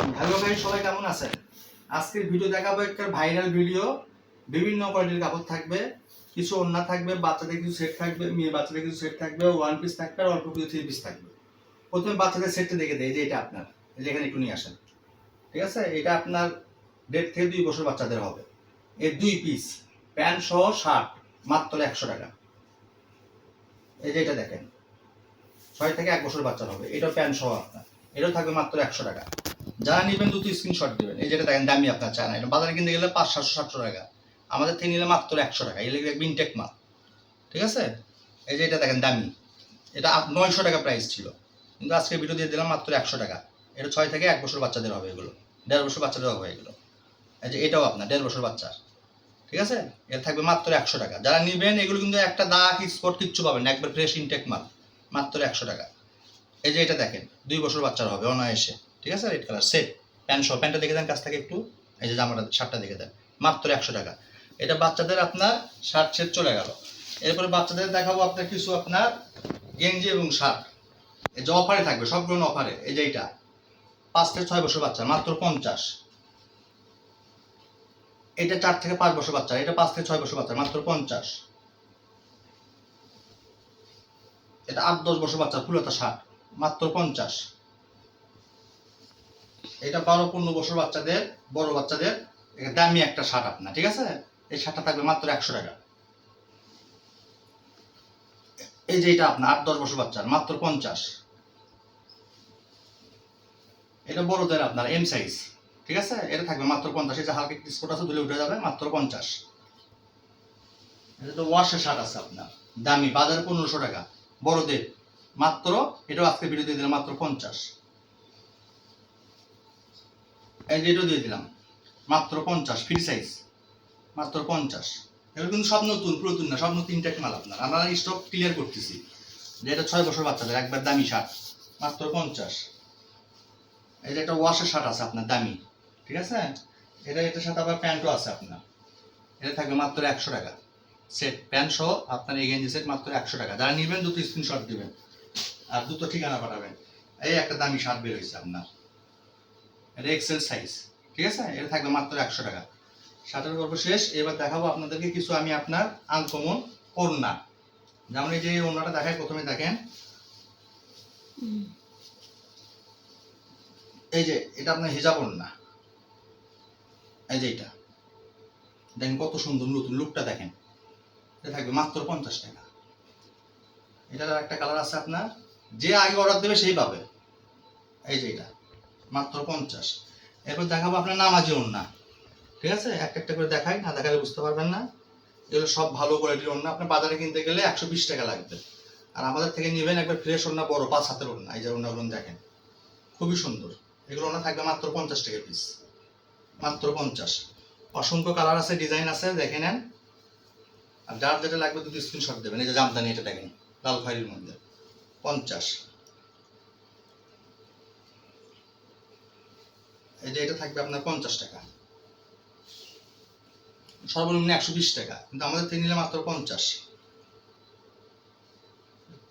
Hello ভাই, সবাই কেমন আছেন? আজকের ভিডিও দেখাবো একটা ভাইরাল ভিডিও। বিভিন্ন কোয়ালিটির কাপড় থাকবে, কিছু ওড়না থাকবে, বাচ্চাদের কিছু সেট থাকবে, মেয়ে বাচ্চাদের কিছু সেট থাকবে, ওয়ান পিস থাকবে আর অল্প কিছু থ্রি পিস থাকবে। প্রথমে বাচ্চাদের সেটটা দেখে দেয় যে এটা আপনার, এই যে এখানে একটু নিয়ে আসেন। ঠিক আছে, এটা আপনার 1.5 থেকে 2 বছর বাচ্চাদের হবে। এই 2 পিস প্যান্ট সহ শার্ট মাত্র 100 টাকা। এই যে এটা দেখেন, 6 থেকে 1 বছর বাচ্চার হবে, এটাও প্যান্ট সহ আপনার, এটাও থাকবে মাত্র 100 টাকা। যারা নেবেন দুটো স্ক্রিনশট দেবেন। এই যেটা দেখেন দামি আপনার চায় না, এটা বাজারে কিনতে গেলে 500-700 টাকা, আমাদের থেকে নিলে মাত্র 100 টাকা। এগুলো দেখবেন ইনটেক মাল, ঠিক আছে। এই যে এটা দেখেন দামি, এটা 900 টাকা প্রাইস ছিল, কিন্তু আজকে ভিডিও দিয়ে দিলাম মাত্র 100 টাকা। এটা 6 থেকে 1 বছর বাচ্চাদের হবে, এগুলো 1.5 বছর বাচ্চাদের হবে এগুলো। এই যে এটাও আপনার 1.5 বছর বাচ্চার, ঠিক আছে। এটা থাকবে মাত্র 100 টাকা। যারা নেবেন এগুলো কিন্তু একটা দাগ স্পট কিচ্ছু পাবেন না, একবার ফ্রেশ ইনটেক মাল, মাত্র 100 টাকা। এই যে এটা দেখেন 2 বছর বাচ্চার হবে অনায়াসে, ঠিক আছে। রেড কালার সেট প্যান্ট সহ, প্যান্টটা দেখে দেন কাছ থেকে একটু। এই যে জামাটা শার্টটা দেখে দেন, মাত্র 100 টাকা। এটা বাচ্চাদের আপনার শার্ট সেট চলে গেল। এরপরে বাচ্চাদের দেখাবো আপনার কিছু আপনার গেঞ্জি এবং শার্ট, এই যে অফারে থাকবে, সবগুলো অফারে। এই যে এটা 5 থেকে 6 বছর বাচ্চা মাত্র 50। এটা 4 থেকে 5 বছর বাচ্চা, এটা 5 থেকে 6 বছর বাচ্চা মাত্র 50। এটা 8-10 বছর বাচ্চা ফুলতা শার্ট মাত্র 50। এটা 12-15 বছর বাচ্চাদের, বড় বাচ্চাদের দামি একটা শার্ট আপনার, ঠিক আছে। এই শার্টটা থাকবে মাত্র 100 টাকা। এই যে এটা আপনার 8-10 বছর বাচ্চার মাত্র 50। এটা বড়দের আপনার এম সাইজ, ঠিক আছে। এটা থাকবে মাত্র 50। এই যে হালকা স্পট আছে, ধুলে উঠে যাবে, মাত্র 50। এটা তো ওয়াশের শার্ট আছে আপনার, দামি, বাজারে 1500 টাকা বড়দের, মাত্র এটাও আজকে ভিডিও দিয়ে দিলাম মাত্র 50। এই যে এটাও দিয়ে দিলাম মাত্র 50, ফ্রি সাইজ মাত্র 50। এগুলো কিন্তু সব নতুন, পুরাতন না, সব নতুন ইনটেক মাল আপনার। আমরা স্টক ক্লিয়ার করতেছি যে এটা 6 বছর বাচ্চাদের একবার দামি শার্ট মাত্র 50। এই যে একটা ওয়াশের শার্ট আছে আপনার দামি, ঠিক আছে। এটার সাথে আবার প্যান্টও আছে আপনার, এটা থাকবে মাত্র 100 টাকা। সেট প্যান্ট সহ আপনার এই গেঞ্জি সেট মাত্র 100 টাকা। যারা নেবেন দুটো স্ক্রিনশট দিবেন আর দুটো ঠিকানা পাঠাবেন। এই একটা দামি শার্ট বের হয়েছে আপনার, এটা এক্সেল সাইজ, ঠিক আছে। এটা থাকবে মাত্র 100 টাকা। শার্টের গল্প শেষ। এবার দেখাবো আপনাদেরকে কিছু আমি আপনার আনকমন ওড়না। যেমন এই যে ওড়নাটা দেখাই, প্রথমে দেখেন, এই যে এটা আপনার হিজাব ওড়না। এই যে এটা দেখেন কত সুন্দর, নতুন লুকটা দেখেন। এটা থাকবে মাত্র 50 টাকা। এটার একটা কালার আছে আপনার, যে আগে অর্ডার দেবে সেই পাবে। এই যে এটা মাত্র 50। এরপর দেখাবো আপনার নামাজি ওড়না, ঠিক আছে। একটা একটা করে দেখাই, না দেখালে বুঝতে পারবেন না। এগুলো সব ভালো কোয়ালিটির ওড়না, আপনার বাজারে কিনতে গেলে 120 টাকা লাগবে, আর আমাদের থেকে নেবেন একবার ফ্রেশ ওড়না, বড় 5 হাতের ওড়না। এই যে ওড়নাগুলো দেখেন খুবই সুন্দর, এগুলো ওড়না থাকবে মাত্র 50 টাকা পিস, মাত্র 50। অসংখ্য কালার আছে, ডিজাইন আছে, দেখে নেন। আর যার যেটা লাগবে দুটো স্ক্রিনশট দেবেন। এই যে জামদানি, এটা দেখেন লাল খয়েরির মধ্যে 50। এই যে এটা থাকবে আপনার 50 টাকা, সর্বনিম্ন 120 টাকা, কিন্তু আমাদের থেকে নিলে মাত্র 50।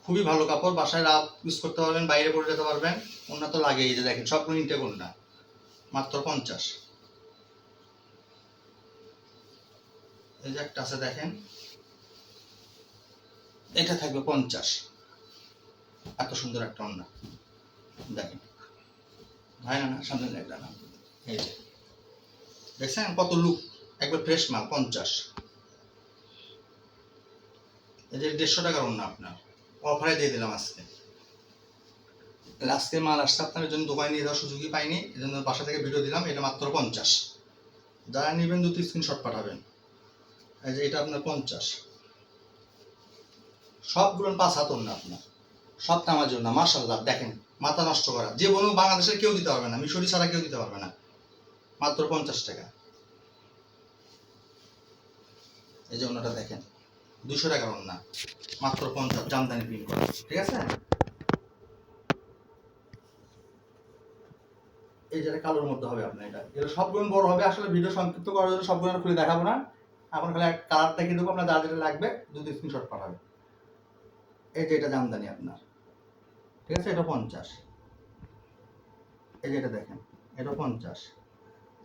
খুবই ভালো কাপড়, বাসায় রাত ইউজ করতে পারবেন, বাইরে পরে যেতে পারবেন। ওড়না তো লাগে, এই যে দেখেন সবগুলো ইনটেক ওড়না, মাত্র 50। এই যে একটা আছে দেখেন, এটা থাকবে 50। এত সুন্দর একটা ওড়না দেখেন, ভাই না সামনে একটা না, এই যে দেখছেন কত লুক, একবার ফ্রেশ মাল 50। এই যে 150 টাকার ওড়না আপনার, অফারে দিয়ে দিলাম আজকে। আজকে মাল আসছে আপনার জন্য, দোকানে নিয়ে যাওয়ার সুযোগই পাইনি, এই জন্য বাসা থেকে ভিডিও দিলাম। এটা মাত্র 50। যারা নেবেন দুটো স্ক্রিনশট পাঠাবেন। এই যে এটা আপনার 50। সবগুলো 5 হাত ওড়না আপনার, সব নামার জন্য। মাশাআল্লাহ দেখেন, মাথা নষ্ট করা, যে বলুন বাংলাদেশের কেউ দিতে পারবে না, মিশরি ছাড়া কেউ দিতে পারবে না, মাত্র 50 টাকা। এই যে ওড়নাটা দেখেন 200 টাকার ওড়না, মাত্র 50, জামদানি প্রিন্ট করা, ঠিক আছে। এই যে কালোর মধ্যে হবে আপনার, এটা সবগুলো বড় হবে। আসলে ভিডিও সংক্ষিপ্ত করার জন্য সবগুলো খুলে দেখাবো না, এখন খালি কালার দেখিয়ে দেবো। আপনার যা যেটা লাগবে দুটো স্ক্রিনশট পাঠাবে। এই যে এটা জামদানি আপনার, ঠিক আছে, এটা 50। এই যে এটা দেখেন, এটা 50।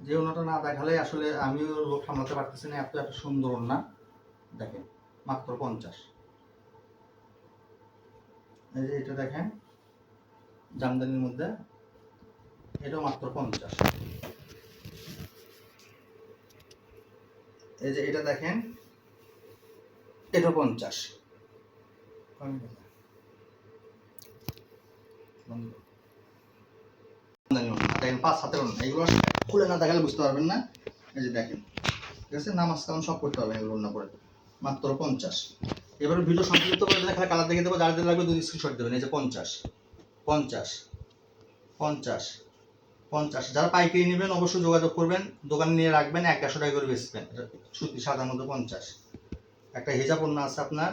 যে ওনাটা না দেখালে আসলে আমিও লোক সামলাতে পারতেছি না, এত এত সুন্দর ওনা। দেখেন মাত্র 50। এই যে এটা দেখেন জামদানির মধ্যে, এটাও মাত্র 50। এই যে এটা দেখেন, এটা 50। দেখেন 5 হাতের ওনা, এগুলো খুলে না দেখালে বুঝতে পারবেন না। এই যে দেখেন, ঠিক আছে, নামাজ কালাম সব করতে পারবেন এগুলো ওনা পরে, মাত্র 50। এবার ভিডিও সংক্ষিপ্ত করে দিলে খালি কালার দেখে দেবো, যার লাগবে 2 স্ক্রিনশট দেবেন। এই যে 50 50 50 50। যারা পাইকারি নেবেন অবশ্যই যোগাযোগ করবেন, দোকানে নিয়ে রাখবেন, 100 টাকা করে বেচবেন। সুতি সাদার মধ্যে 50। একটা হিজাব ওড়না আছে আপনার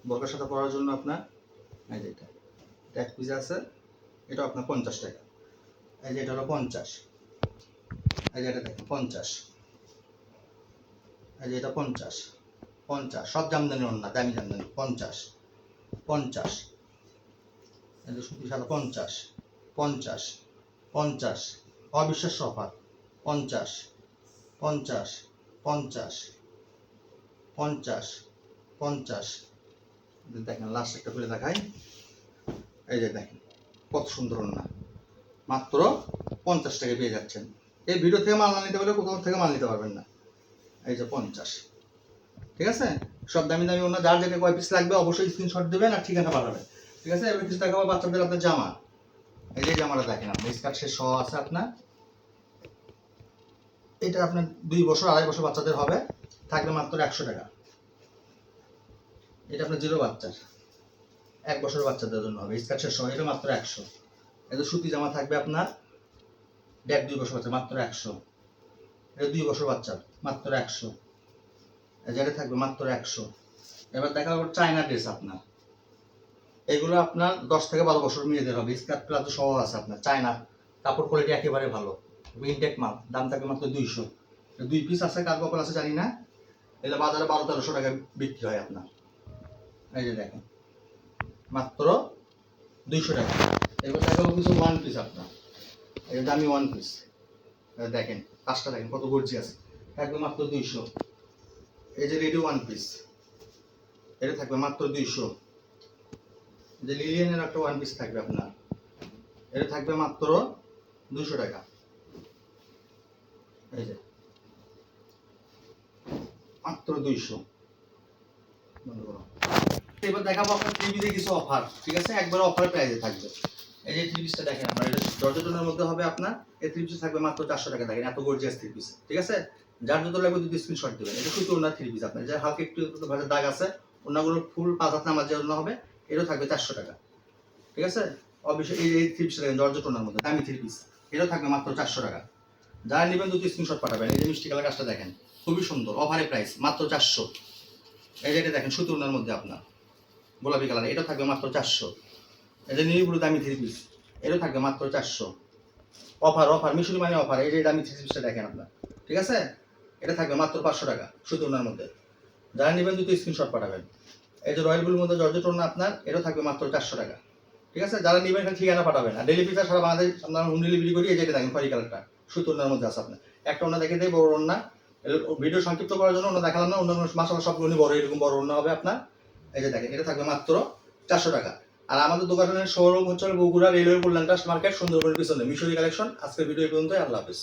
বোরকার সাথে পরার জন্য আপনার, এই যে এটা এক পিস আছে, এটা আপনার 50 টাকা। এই যে এটা হলো 50। এই যে এটা দেখেন 50। এই যে এটা 50 50। সব জামদানি ওড়না, দামি জামদানি। 50 50। এই যে সুতি সাদা 50 50 50। অবিশ্বাস্য অফার। 50 50 50 50 50। দেখেন লাস্ট একটা খুলে দেখাই। এই যে দেখেন কত সুন্দর ওড়না, মাত্র 50 টাকা পেয়ে যাচ্ছেন। এই ভিডিও থেকে মাল না নিতে পারলে কোথাও থেকে মাল নিতে পারবেন না। এই যে 50। ঠিক আছে, সব দামি দামি ওড়না। যার যেটা কয় পিস লাগবে অবশ্যই স্ক্রিনশট দেবেন আর ঠিকানা পাঠাবেন। ঠিক আছে, এবার কিছু দেখাবো বাচ্চাদের আপনার জামা। এই যে জামাটা দেখেন আপনি, স্কার্ট শেষ সহ আছে আপনার। এটা আপনার 2 বছর 2.5 বছর বাচ্চাদের হবে, থাকবে মাত্র 100 টাকা। এটা আপনার 0 বাচ্চার 1 বছর বাচ্চাদের জন্য হবে, স্কার্ট শেষ সহ, এটা মাত্র 100। এটা সুতি জামা থাকবে আপনার 1.5-2 বছর বাচ্চা, মাত্র 100। এটা 2 বছর বাচ্চার, মাত্র 100। যেটা থাকবে মাত্র 100। এবার দেখা যাবে চায়না ড্রেস আপনার, এগুলো আপনার 10 থেকে 12 বছর মেয়েদের হবে, স্কার্ট প্লাজো সহ আছে আপনার। চায়না কাপড় কোয়ালিটি একেবারে ভালো, ইনটেক মাল। দাম থাকবে মাত্র 200। 2 পিস আছে, কার কাপড় আছে জানি না। এটা বাজারে 1200-1300 টাকা বিক্রি হয় আপনার। এই যে দেখেন মাত্র 200 টাকা। এবার দেখাবো কিছু ওয়ান পিস আপনার, এই দামি ওয়ান পিস। দেখেন কাজটা দেখেন কত গর্জিয়াস, থাকবে মাত্র 200। এই যে রেডি ওয়ান পিস, এটা থাকবে মাত্র 200। যে লিলিয়ানের একটা ওয়ান পিস থাকবে আপনার, এটা থাকবে মাত্র 200 টাকা। এই যে মাত্র 200। এবার দেখাবো আপনার থ্রি পিসে কিছু অফার। ঠিক আছে, একবার অফার প্রাইসে থাকবে। এই যে থ্রি পিসটা দেখেন আপনার, এটা জর্জেটের মধ্যে হবে আপনার। এই থ্রি পিস থাকবে মাত্র 400 টাকা। দেখেন এত গর্জিয়াস থ্রি পিস। ঠিক আছে, যার যত লাগবে 2 স্ক্রিনশট দেবেন। এটা শুধু ওনার থ্রি পিস আপনার, যে হালকা একটু ভাজা দাগ আছে, ওনাগুলো ফুল 5 হাত নামার জন্য হবে। এটাও থাকবে 400 টাকা। ঠিক আছে, অবশ্যই এই থ্রি পিসটা দেখেন জর্জেট ওনার মধ্যে দামি থ্রি পিস, এটাও থাকবে মাত্র 400 টাকা। যারা নেবেন 2 স্ক্রিনশট পাঠাবেন। এই যে মিষ্টি কালার কাজটা দেখেন খুবই সুন্দর, অফারে প্রাইস মাত্র 400। এই যে এটা দেখেন সুতি ওনার মধ্যে আপনার গোলাপি কালার, এটা থাকবে মাত্র 400। এই যে নীল ব্লু দামি থ্রি পিস, এটাও থাকবে মাত্র 400। অফার অফার মিশুরি মানে অফার। এই যে দামি থ্রি পিসটা দেখেন আপনার, ঠিক আছে, এটা থাকবে মাত্র 500 টাকা সুতি ওনার মধ্যে। যারা নেবেন 2 স্ক্রিনশট পাঠাবেন। এই যে রয়্যাল ব্লুর মধ্যে জর্জেট ওড়না আপনার, এটাও থাকবে মাত্র 400 টাকা। ঠিক আছে, যারা নেবেন এখানে ঠিকানা পাঠাবেন। আর ডেলিভারি চার্জ সারা বাংলাদেশ আমরা হোম ডেলিভারি করি। এই যে দেখেন খয়রি কালারটা সুতি ওড়নার মধ্যে আছে আপনার। একটা ওড়না দেখে দেয় বড় ওড়না, ভিডিও সংক্ষিপ্ত করার জন্য ওড়না দেখালাম না। অন্য মাসালা সবগুলো বড়, এরকম বড় ওড়না হবে আপনার। এই যে দেখেন এটা থাকবে মাত্র 400 টাকা। আর আমাদের দোকানের শোরুম হচ্ছে বগুড়া রেলওয়ে কল্যাণ ট্রাস্ট মার্কেট, সুন্দরবনের পিছনে মিশরি কালেকশন। আজকের ভিডিও এই পর্যন্তই। আল্লাহ হাফেজ।